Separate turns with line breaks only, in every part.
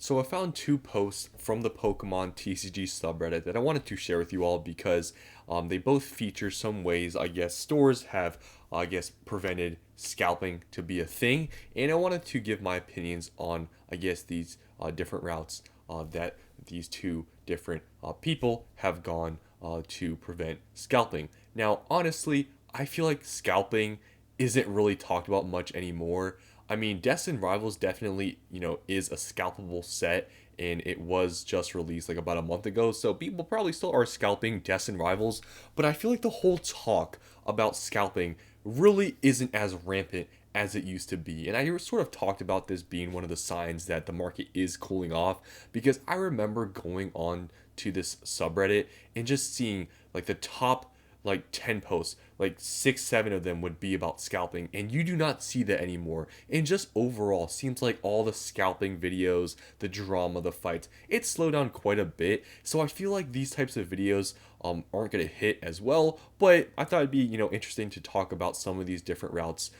So I found two posts from the Pokemon TCG subreddit that I wanted to share with you all because they both feature some ways I guess stores have prevented scalping to be a thing, and I wanted to give my opinions on I guess these different routes that these two different people have gone to prevent scalping. Now, honestly, I feel like scalping isn't really talked about much anymore. I mean, Destined Rivals definitely, is a scalpable set, and it was just released like about a month ago. So people probably still are scalping Destined Rivals, but I feel like the whole talk about scalping really isn't as rampant as it used to be. And I sort of talked about this being one of the signs that the market is cooling off because I remember going on to this subreddit and just seeing like the top like 10 posts, like 6 7 of them would be about scalping, and you do not see that anymore. And just overall seems like all the scalping videos, the drama, the fights, it's slowed down quite a bit. So I feel like these types of videos aren't going to hit as well, but I thought it'd be interesting to talk about some of these different routes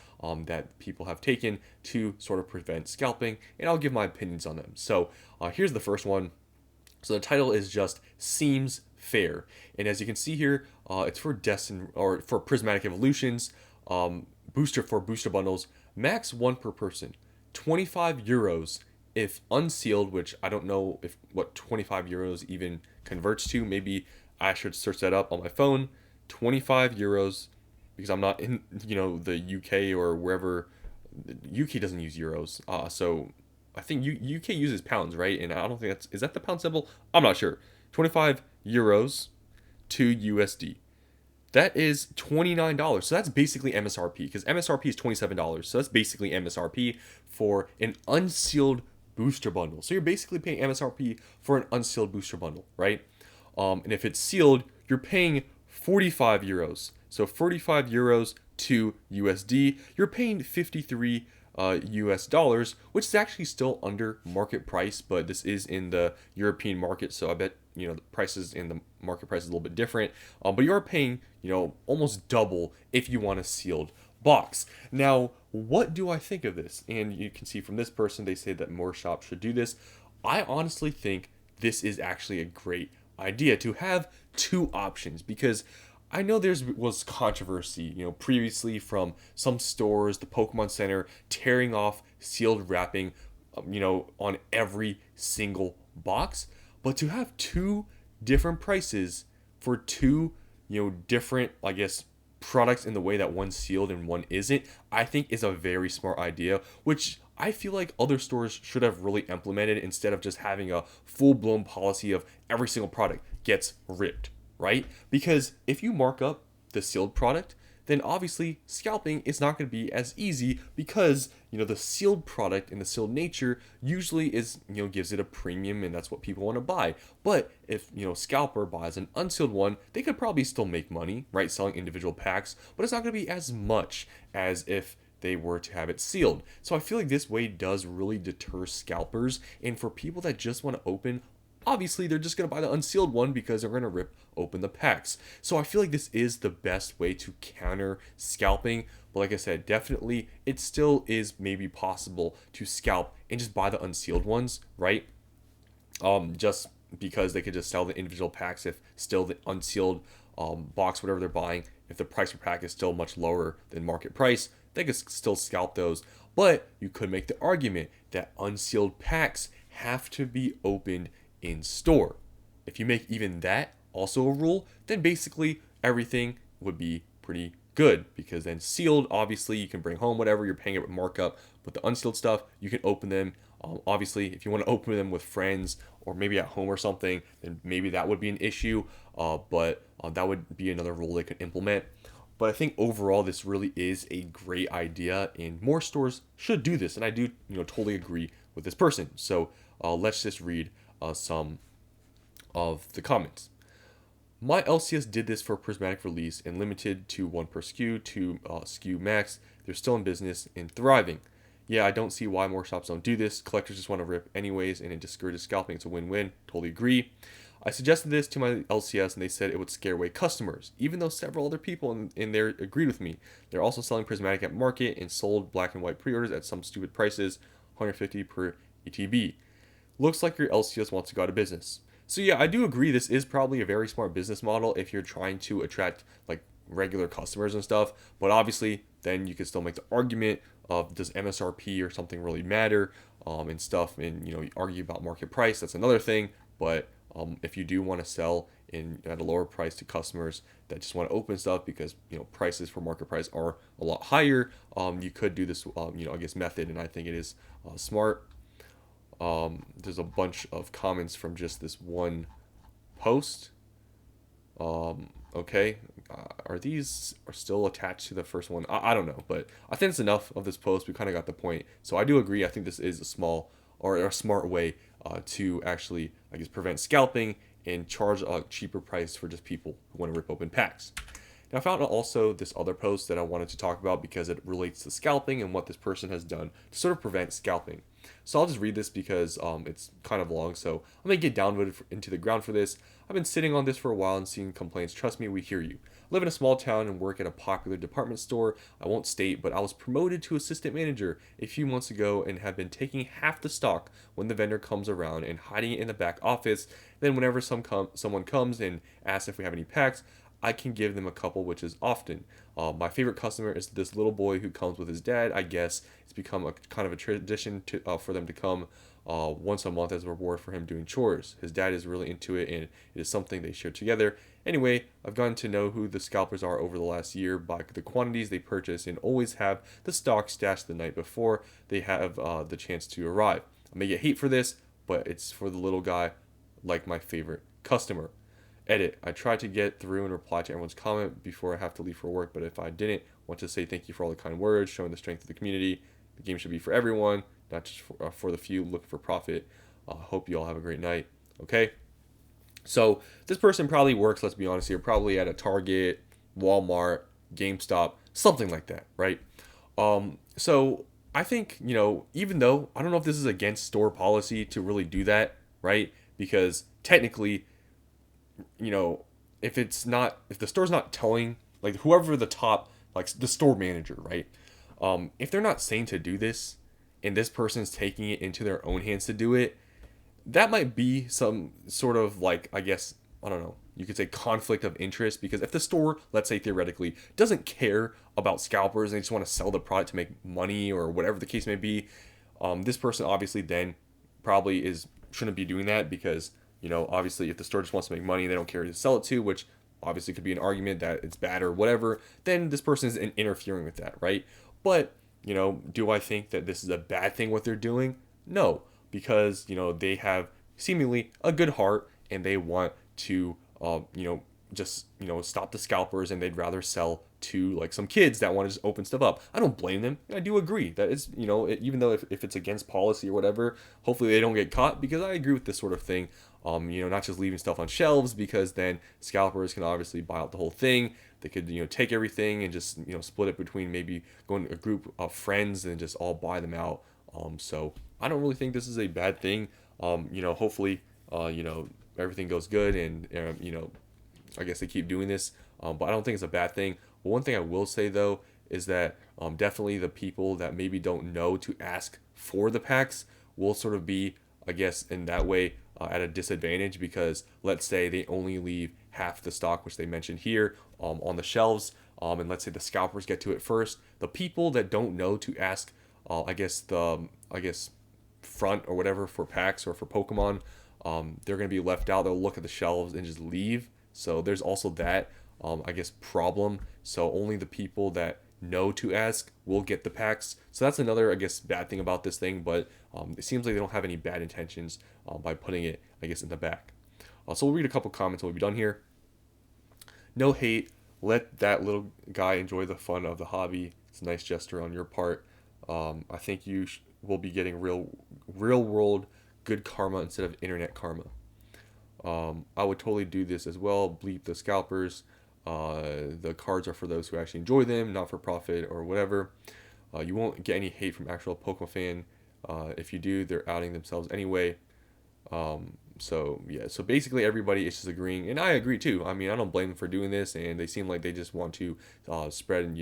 that people have taken to sort of prevent scalping, and I'll give my opinions on them. So here's the first one. So the title is just Seems Fair, and as you can see here, it's for Destin or for Prismatic Evolutions, booster bundles, max one per person, 25 euros if unsealed, which I don't know if what 25 euros even converts to. Maybe I should search that up on my phone. 25 euros, because I'm not in the UK or wherever. The UK doesn't use euros, so I think UK uses pounds, right? And I don't think is that the pound symbol? I'm not sure. 25 euros to USD. That is $29. So that's basically MSRP because MSRP is $27. So that's basically MSRP for an unsealed booster bundle. So you're basically paying MSRP for an unsealed booster bundle, right? And if it's sealed, you're paying 45 euros. So 45 euros to USD. You're paying 53 US dollars, which is actually still under market price, but this is in the European market, so I bet the prices in the market price is a little bit different. But you are paying almost double if you want a sealed box. Now, what do I think of this? And you can see from this person, they say that more shops should do this. I honestly think this is actually a great idea to have two options because I know was controversy, previously from some stores, the Pokemon Center tearing off sealed wrapping, on every single box. But to have two different prices for two, different, I guess, products in the way that one's sealed and one isn't, I think is a very smart idea, which I feel like other stores should have really implemented instead of just having a full-blown policy of every single product gets ripped, right? Because if you mark up the sealed product, then obviously scalping is not going to be as easy because the sealed product and the sealed nature usually is gives it a premium, and that's what people want to buy. But if scalper buys an unsealed one, they could probably still make money, right, selling individual packs, but it's not going to be as much as if they were to have it sealed. So I feel like this way does really deter scalpers, and for people that just want to open, obviously they're just going to buy the unsealed one because they're going to rip open the packs. So I feel like this is the best way to counter scalping. But like I said, definitely it still is maybe possible to scalp and just buy the unsealed ones, right? Just because they could just sell the individual packs if still the unsealed box, whatever they're buying, if the price per pack is still much lower than market price, they could still scalp those. But you could make the argument that unsealed packs have to be opened in store. If you make even that also a rule, then basically everything would be pretty good because then sealed, obviously you can bring home whatever you're paying it with markup, but the unsealed stuff you can open them. Obviously, if you want to open them with friends or maybe at home or something, then maybe that would be an issue. But that would be another rule they could implement. But I think overall this really is a great idea, and more stores should do this. And I do totally agree with this person. So let's just read some of the comments. My LCS did this for prismatic release and limited to one per SKU to SKU max. They're still in business and thriving. Yeah, I don't see why more shops don't do this. Collectors just want to rip anyways, and it discourages scalping. It's a win-win. Totally agree. I suggested this to my LCS, and they said it would scare away customers, even though several other people in there agreed with me. They're also selling prismatic at market and sold black and white pre-orders at some stupid prices, 150 per ETB. looks like your LCS wants to go out of business. So yeah, I do agree this is probably a very smart business model if you're trying to attract like regular customers and stuff. But obviously, then you could still make the argument of does MSRP or something really matter, and stuff, and you argue about market price. That's another thing. But if you do want to sell in at a lower price to customers that just want to open stuff because prices for market price are a lot higher, you could do this I guess method, and I think it is smart. There's a bunch of comments from just this one post. Okay, are these are still attached to the first one? I don't know, but I think it's enough of this post. We kind of got the point. So I do agree. I think this is a small or a smart way to actually, I guess, prevent scalping and charge a cheaper price for just people who want to rip open packs. Now, I found also this other post that I wanted to talk about because it relates to scalping and what this person has done to sort of prevent scalping. So I'll just read this because it's kind of long. So I'm going to get down into the ground for this. I've been sitting on this for a while and seeing complaints. Trust me, we hear you. I live in a small town and work at a popular department store. I won't state, but I was promoted to assistant manager a few months ago and have been taking half the stock when the vendor comes around and hiding it in the back office. Then whenever someone comes and asks if we have any packs, I can give them a couple, which is often. My favorite customer is this little boy who comes with his dad. I guess it's become a kind of a tradition for them to come once a month as a reward for him doing chores. His dad is really into it, and it is something they share together. Anyway, I've gotten to know who the scalpers are over the last year by the quantities they purchase and always have the stock stashed the night before they have the chance to arrive. I may get hate for this, but it's for the little guy like my favorite customer. Edit. I tried to get through and reply to everyone's comment before I have to leave for work, but if I didn't, want to say thank you for all the kind words, showing the strength of the community. The game should be for everyone, not just for the few looking for profit. Hope you all have a great night. Okay? So this person probably works, let's be honest here, probably at a Target, Walmart, GameStop, something like that, right? So I think, even though I don't know if this is against store policy to really do that, right? Because technically, if the store's not telling, like, whoever the top, like the store manager, right? If they're not saying to do this and this person's taking it into their own hands to do it, that might be some sort of, like, I guess, I don't know, you could say conflict of interest, because if the store, let's say theoretically, doesn't care about scalpers and they just want to sell the product to make money or whatever the case may be, this person obviously then probably shouldn't be doing that, because obviously if the store just wants to make money and they don't care who to sell it to, which obviously could be an argument that it's bad or whatever, then this person is interfering with that, right? But, do I think that this is a bad thing what they're doing? No, because, they have seemingly a good heart and they want to, just, stop the scalpers, and they'd rather sell to like some kids that want to just open stuff up. I don't blame them. I do agree that it's, even though if it's against policy or whatever, hopefully they don't get caught, because I agree with this sort of thing. Not just leaving stuff on shelves, because then scalpers can obviously buy out the whole thing. They could, take everything and just, split it between maybe going to a group of friends and just all buy them out. So I don't really think this is a bad thing. Hopefully, everything goes good, and, I guess they keep doing this. But I don't think it's a bad thing. But one thing I will say, though, is that definitely the people that maybe don't know to ask for the packs will sort of be, I guess, in that way, at a disadvantage, because let's say they only leave half the stock, which they mentioned here, on the shelves, and let's say the scalpers get to it first. The people that don't know to ask, I guess front or whatever for packs or for Pokemon, they're going to be left out. They'll look at the shelves and just leave. So there's also that, I guess, problem. So only the people that know to ask will get the packs. So that's another, I guess, bad thing about this thing. But it seems like they don't have any bad intentions by putting it, I guess, in the back. So we'll read a couple comments and we'll be done here. No hate. Let that little guy enjoy the fun of the hobby. It's a nice gesture on your part. I think you will be getting real world good karma instead of internet karma. I would totally do this as well. Bleep the scalpers. The cards are for those who actually enjoy them, not for profit or whatever. You won't get any hate from actual Pokemon fan. If you do, they're outing themselves anyway. So yeah, so basically everybody is just agreeing, and I agree too. I mean, I don't blame them for doing this, and they seem like they just want to spread,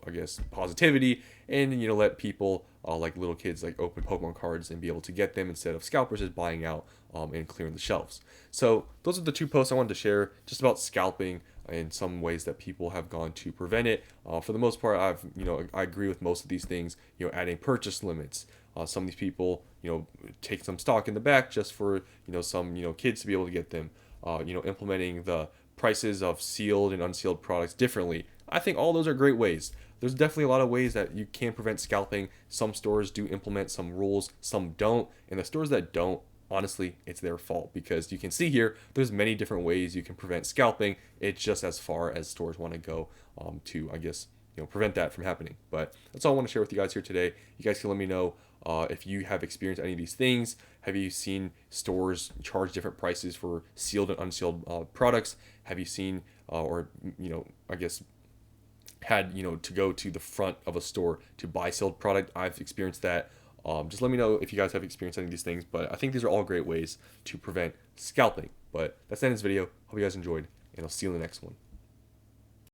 I guess positivity, and let people like little kids like open Pokemon cards and be able to get them instead of scalpers just buying out and clearing the shelves. So those are the two posts I wanted to share just about scalping in some ways that people have gone to prevent it. For the most part, I agree with most of these things. Adding purchase limits. Some of these people, take some stock in the back just for some kids to be able to get them. Implementing the prices of sealed and unsealed products differently. I think all those are great ways. There's definitely a lot of ways that you can prevent scalping. Some stores do implement some rules, some don't, and the stores that don't, honestly, it's their fault because you can see here there's many different ways you can prevent scalping. It's just as far as stores want to go to, I guess, prevent that from happening. But that's all I want to share with you guys here today. You guys can let me know if you have experienced any of these things. Have you seen stores charge different prices for sealed and unsealed products? Have you seen or I guess had to go to the front of a store to buy sealed product? I've experienced that. Just let me know if you guys have experienced any of these things. But I think these are all great ways to prevent scalping. But that's the end of this video. Hope you guys enjoyed, and I'll see you in the next one.